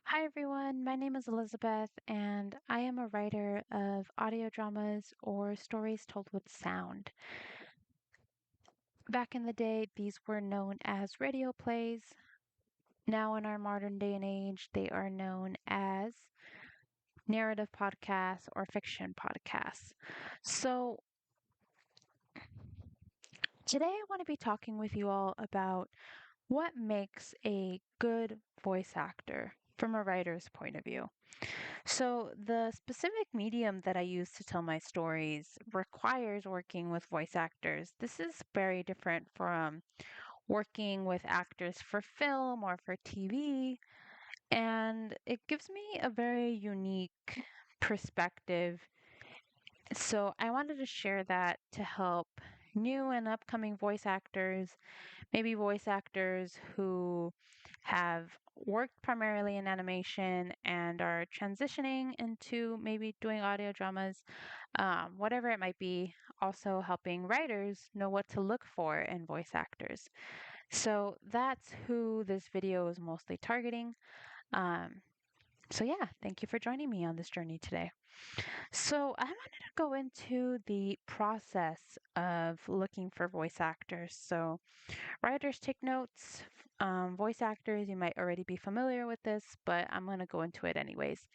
Hi everyone, my name is Elizabeth, and I am a writer of audio dramas or stories told with sound. Back in the day, these were known as radio plays. Now, in our modern day and age, they are known as narrative podcasts or fiction podcasts. So, today I want to be talking with you all about what makes a good voice actor from a writer's point of view. So, the specific medium that I use to tell my stories requires working with voice actors. This is very different from working with actors for film or for TV, and it gives me a very unique perspective. So, I wanted to share that to help new and upcoming voice actors, maybe voice actors who have worked primarily in animation and are transitioning into maybe doing audio dramas, whatever it might be, also helping writers know what to look for in voice actors. So that's who this video is mostly targeting. Um, so, yeah, thank you for joining me on this journey today. So, I wanted to go into the process of looking for voice actors. So, writers take notes. Voice actors, you might already be familiar with this, but I'm going to go into it anyways.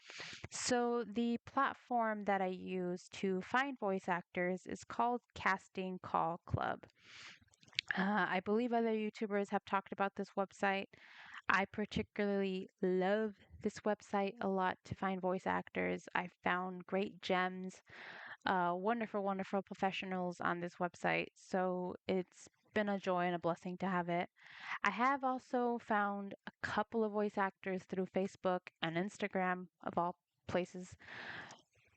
So, the platform that I use to find voice actors is called CastingCallClub. I believe other YouTubers have talked about this website. I particularly love this website a lot to find voice actors. I found great gems, wonderful, wonderful professionals on this website. So it's been a joy and a blessing to have it. I have also found a couple of voice actors through Facebook and Instagram, of all places.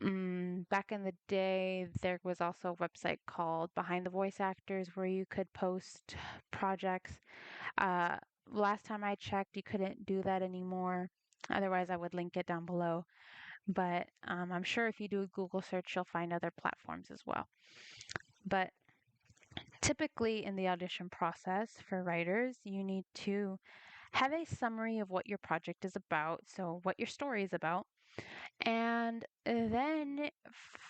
Back in the day, there was also a website called Behind the Voice Actors where you could post projects. Uh, Last time I checked, you couldn't do that anymore. Otherwise, I would link it down below. But I'm sure if you do a Google search, you'll find other platforms as well. But typically, in the audition process for writers, you need to have a summary of what your project is about, so what your story is about. And then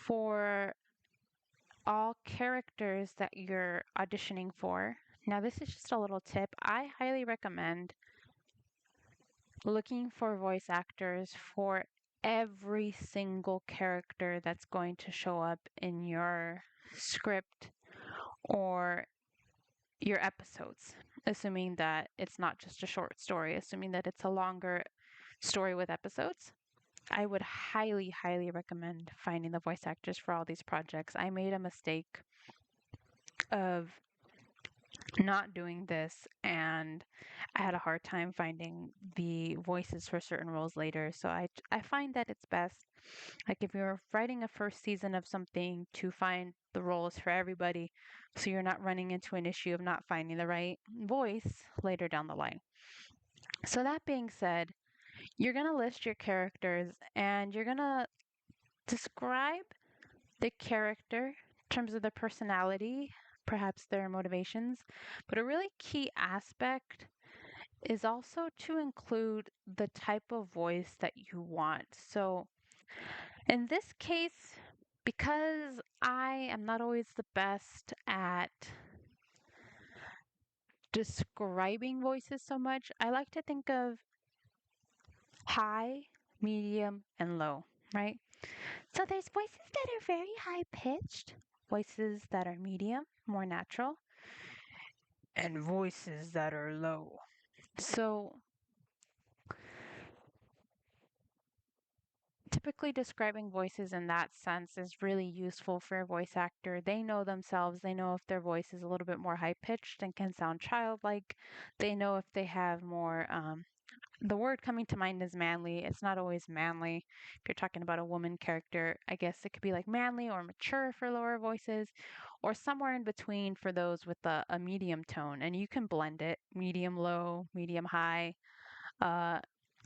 for all characters that you're auditioning for, now this is just a little tip, I highly recommend looking for voice actors for every single character that's going to show up in your script or your episodes, assuming that it's not just a short story, assuming that it's a longer story with episodes. I would highly, highly recommend finding the voice actors for all these projects. I made a mistake of not doing this, and I had a hard time finding the voices for certain roles later. So I find that it's best, like if you're writing a first season of something, to find the roles for everybody so you're not running into an issue of not finding the right voice later down the line. So that being said, you're going to list your characters and you're going to describe the character in terms of their personality, perhaps their motivations. But a really key aspect is also to include the type of voice that you want. So in this case, because I am not always the best at describing voices so much, I like to think of high, medium, and low, right? So there's voices that are very high pitched, voices that are medium, more natural, and voices that are low. So typically describing voices in that sense is really useful for a voice actor. They know themselves, they know if their voice is a little bit more high pitched and can sound childlike. They know if they have more the word coming to mind is manly. It's not always manly. If you're talking about a woman character, I guess it could be like manly or mature for lower voices, or somewhere in between for those with a medium tone. And you can blend it medium low, medium high, uh,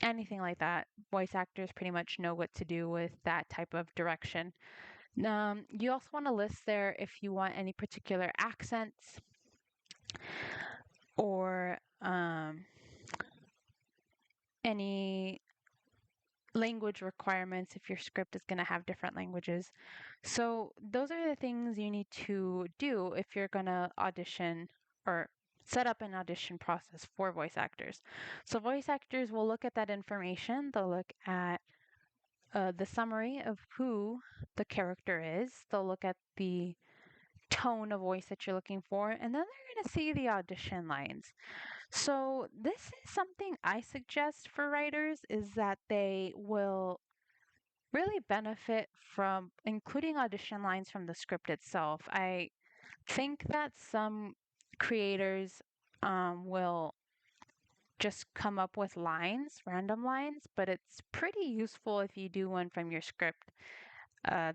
anything like that. Voice actors pretty much know what to do with that type of direction. You also want to list there if you want any particular accents or any language requirements if your script is going to have different languages. So, those are the things you need to do if you're going to audition or set up an audition process for voice actors. So, voice actors will look at that information, they'll look at the summary of who the character is, they'll look at the tone of voice that you're looking for, and then they're going to see the audition lines. So, this is something I suggest for writers is that they will really benefit from including audition lines from the script itself. I think that some creators will just come up with lines, random lines, but it's pretty useful if you do one from your script.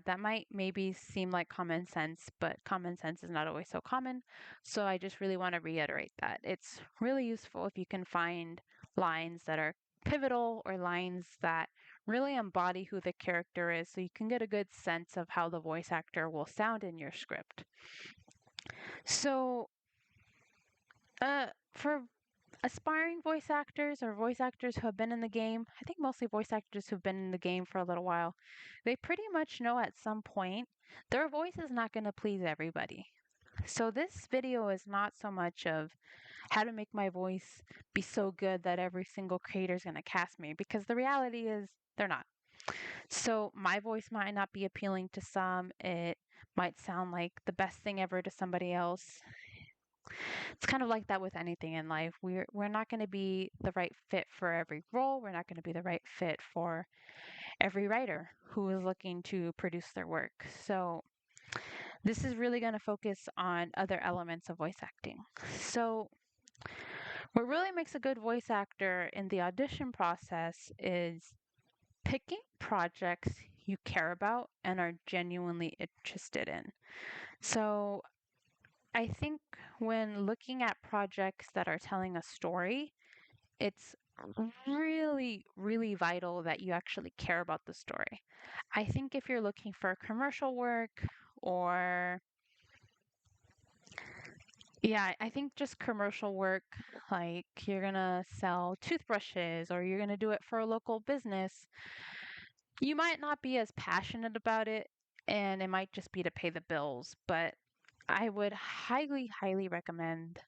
That might maybe seem like common sense, but common sense is not always so common. So I just really want to reiterate that. It's really useful if you can find lines that are pivotal or lines that really embody who the character is so you can get a good sense of how the voice actor will sound in your script. So, for aspiring voice actors or voice actors who have been in the game, I think mostly voice actors who've been in the game for a little while, they pretty much know at some point their voice is not going to please everybody. So this video is not so much of how to make my voice be so good that every single creator is going to cast me, because the reality is they're not. So my voice might not be appealing to some. It might sound like the best thing ever to somebody else. It's kind of like that with anything in life. We're not going to be the right fit for every role. We're not going to be the right fit for every writer who is looking to produce their work. So this is really going to focus on other elements of voice acting. So what really makes a good voice actor in the audition process is picking projects you care about and are genuinely interested in. So I think when looking at projects that are telling a story, it's really, really vital that you actually care about the story. I think if you're looking for commercial work or, yeah, I think just commercial work, like you're gonna sell toothbrushes or you're gonna do it for a local business, you might not be as passionate about it and it might just be to pay the bills. But I would highly, highly recommend,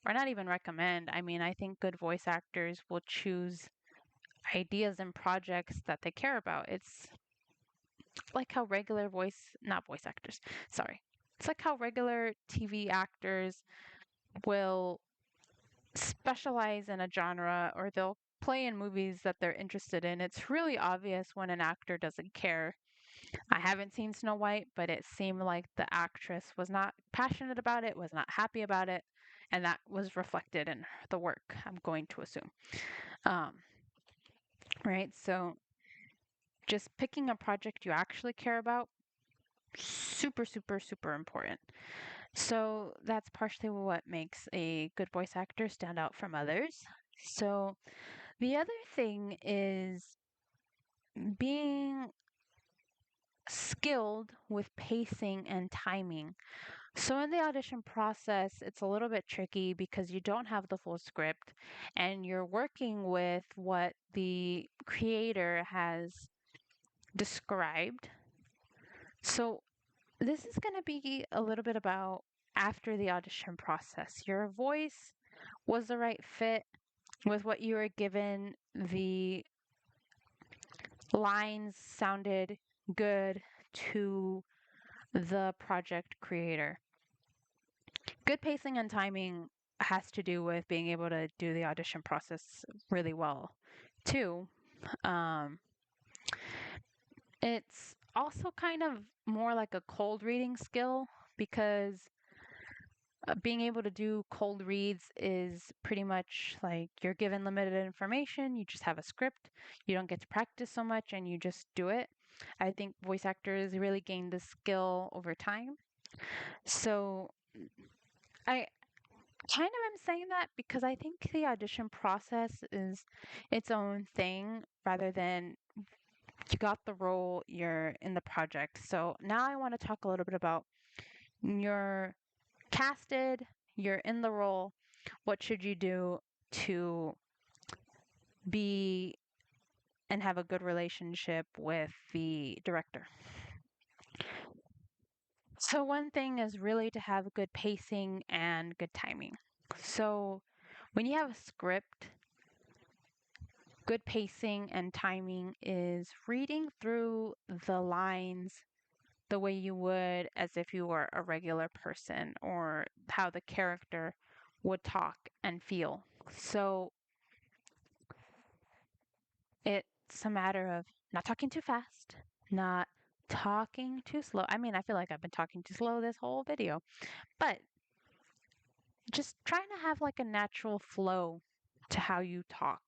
or not even recommend, I mean, I think good voice actors will choose ideas and projects that they care about. It's like how regular not voice actors, sorry. It's like how regular TV actors will specialize in a genre or they'll play in movies that they're interested in. It's really obvious when an actor doesn't care. I haven't seen Snow White, but it seemed like the actress was not passionate about it, was not happy about it, and that was reflected in the work, I'm going to assume. Um, right? So just picking a project you actually care about, super, super, super important. So that's partially what makes a good voice actor stand out from others. So the other thing is being skilled with pacing and timing. So in the audition process, it's a little bit tricky because you don't have the full script and you're working with what the creator has described. So this is going to be a little bit about after the audition process. Your voice was the right fit with what you were given. The lines sounded good to the project creator. Good pacing and timing has to do with being able to do the audition process really well, too. Um, it's also kind of more like a cold reading skill because being able to do cold reads is pretty much like you're given limited information, you just have a script, you don't get to practice so much, and you just do it. I think voice actors really gain this skill over time. So I kind of am saying that because I think the audition process is its own thing rather than you got the role, you're in the project. So now I want to talk a little bit about you're casted, you're in the role. What should you do to be and have a good relationship with the director. So, one thing is really to have good pacing and good timing. So, when you have a script, good pacing and timing is reading through the lines the way you would as if you were a regular person or how the character would talk and feel. So, it's a matter of not talking too fast, not talking too slow. I mean, I feel like I've been talking too slow this whole video, but just trying to have like a natural flow to how you talk.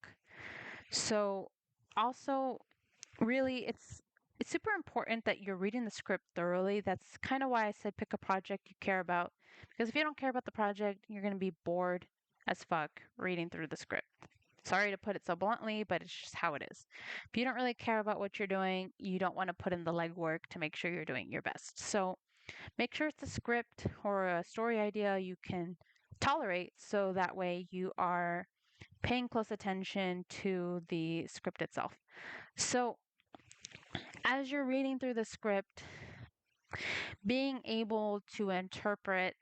So, also, really, it's super important that you're reading the script thoroughly. That's kind of why I said pick a project you care about, because if you don't care about the project, you're going to be bored as fuck reading through the script. Sorry to put it so bluntly, but it's just how it is. If you don't really care about what you're doing, you don't want to put in the legwork to make sure you're doing your best. So make sure it's a script or a story idea you can tolerate so that way you are paying close attention to the script itself. So as you're reading through the script, being able to interpret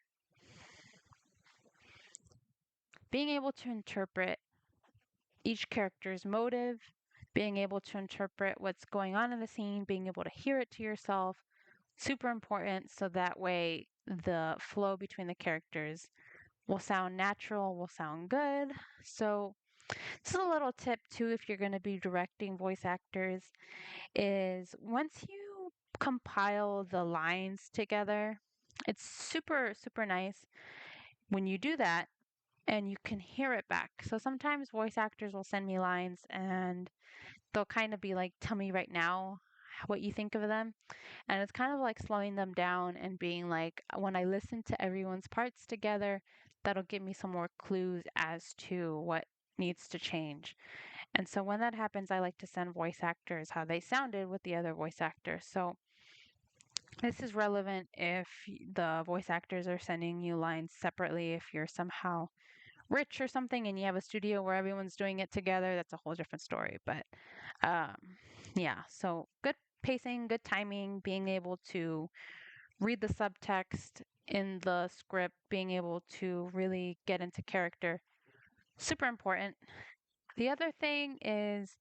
being able to interpret each character's motive, being able to interpret what's going on in the scene, being able to hear it to yourself, super important so that way the flow between the characters will sound natural, will sound good. So, this is a little tip too if you're going to be directing voice actors is once you compile the lines together, it's super nice when you do that and you can hear it back. So sometimes voice actors will send me lines and they'll kind of be like, tell me right now what you think of them. And it's kind of like slowing them down and being like, when I listen to everyone's parts together, that'll give me some more clues as to what needs to change. And so when that happens, I like to send voice actors how they sounded with the other voice actors. So this is relevant if the voice actors are sending you lines separately, if you're somehow rich or something and you have a studio where everyone's doing it together, that's a whole different story. But um, yeah, so good pacing, good timing, being able to read the subtext in the script, being able to really get into character, super important. The other thing is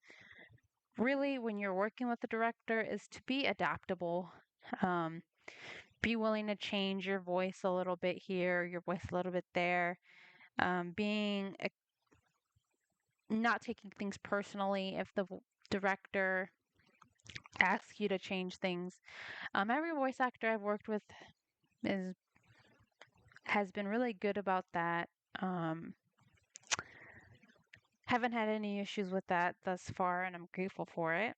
really when you're working with the director is to be adaptable. Um, be willing to change your voice a little bit here, your voice a little bit there. Being not taking things personally if the director asks you to change things. Every voice actor I've worked with is has been really good about that. Um, haven't had any issues with that thus far, and I'm grateful for it.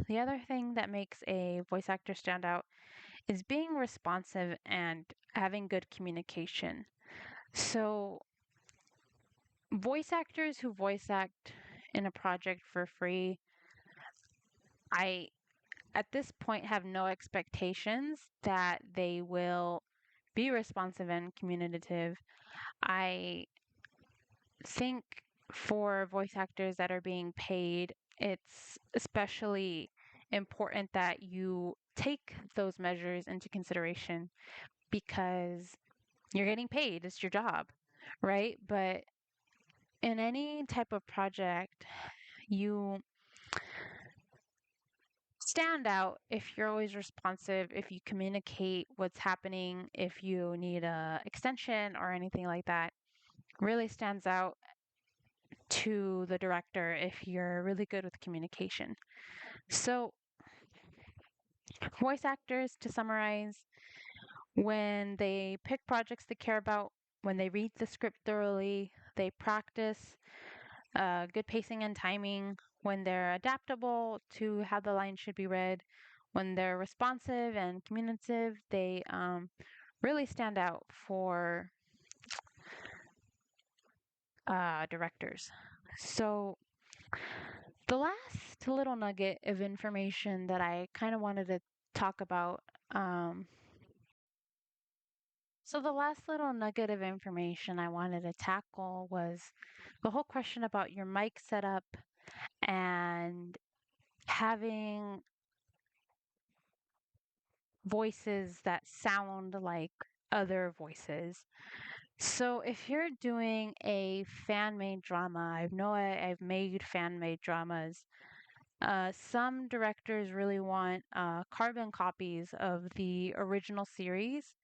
The other thing that makes a voice actor stand out is being responsive and having good communication. So, voice actors who voice act in a project for free, I at this point have no expectations that they will be responsive and communicative. I think for voice actors that are being paid, it's especially important that you take those measures into consideration because you're getting paid, it's your job, right? But in any type of project, you stand out if you're always responsive, if you communicate what's happening, if you need a extension or anything like that. Really stands out to the director if you're really good with communication. So, voice actors, to summarize, when they pick projects they care about, when they read the script thoroughly, they practice good pacing and timing, when they're adaptable to how the line should be read, when they're responsive and communicative, they really stand out for directors. So, the last little nugget of information that I kind of wanted to talk about. So, the last little nugget of information I wanted to tackle was the whole question about your mic setup and having voices that sound like other voices. So if you're doing a fan-made drama, I've made fan-made dramas. Some directors really want carbon copies of the original series.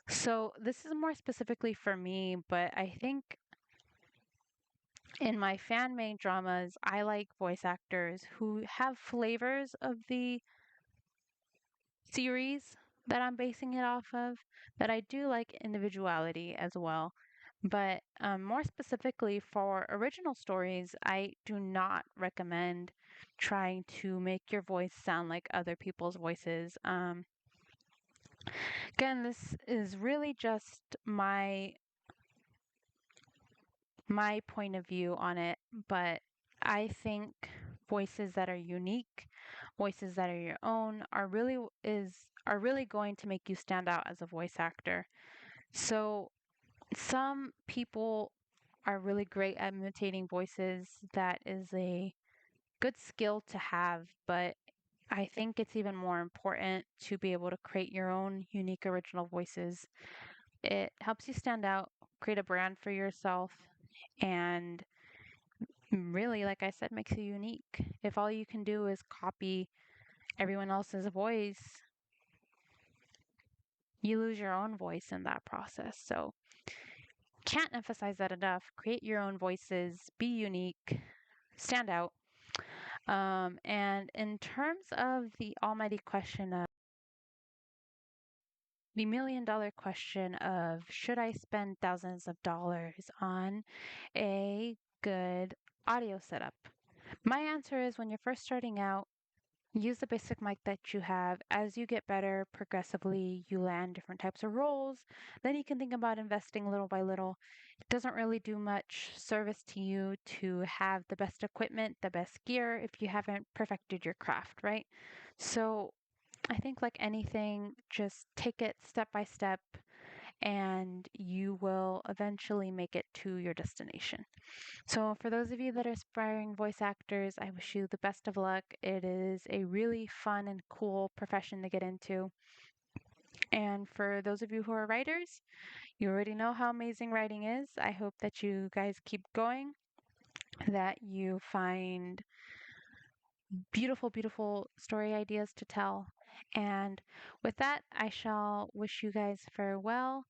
So this is more specifically for me, but I think in my fan-made dramas, I like voice actors who have flavors of the series that I'm basing it off of, that I do like individuality as well. But more specifically for original stories, I do not recommend trying to make your voice sound like other people's voices. Again, this is really just my point of view on it, but I think voices that are unique, voices that are your own are really going to make you stand out as a voice actor. So some people are really great at imitating voices. That is a good skill to have, but I think it's even more important to be able to create your own unique original voices. It helps you stand out, create a brand for yourself, and really, like I said, makes you unique. If all you can do is copy everyone else's voice, you lose your own voice in that process. So, can't emphasize that enough. Create your own voices, be unique, stand out. And in terms of the almighty question of the $1 million question of should I spend thousands of dollars on a good audio setup? My answer is when you're first starting out, use the basic mic that you have. As you get better, progressively, you land different types of roles. Then you can think about investing little by little. It doesn't really do much service to you to have the best equipment, the best gear, if you haven't perfected your craft, right? So I think, like anything, just take it step by step and you will eventually make it to your destination. So, for those of you that are aspiring voice actors, I wish you the best of luck. It is a really fun and cool profession to get into. And for those of you who are writers, you already know how amazing writing is. I hope that you guys keep going, that you find beautiful, beautiful story ideas to tell. And with that, I shall wish you guys farewell.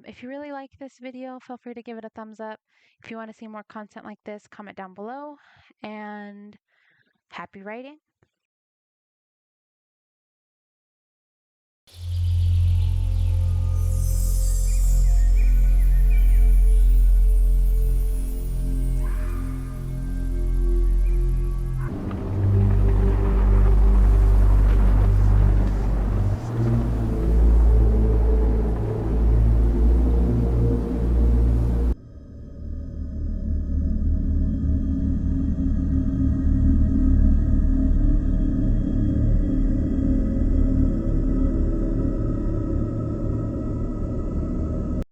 If you really like this video, feel free to give it a thumbs up. If you want to see more content like this, comment down below. And happy writing.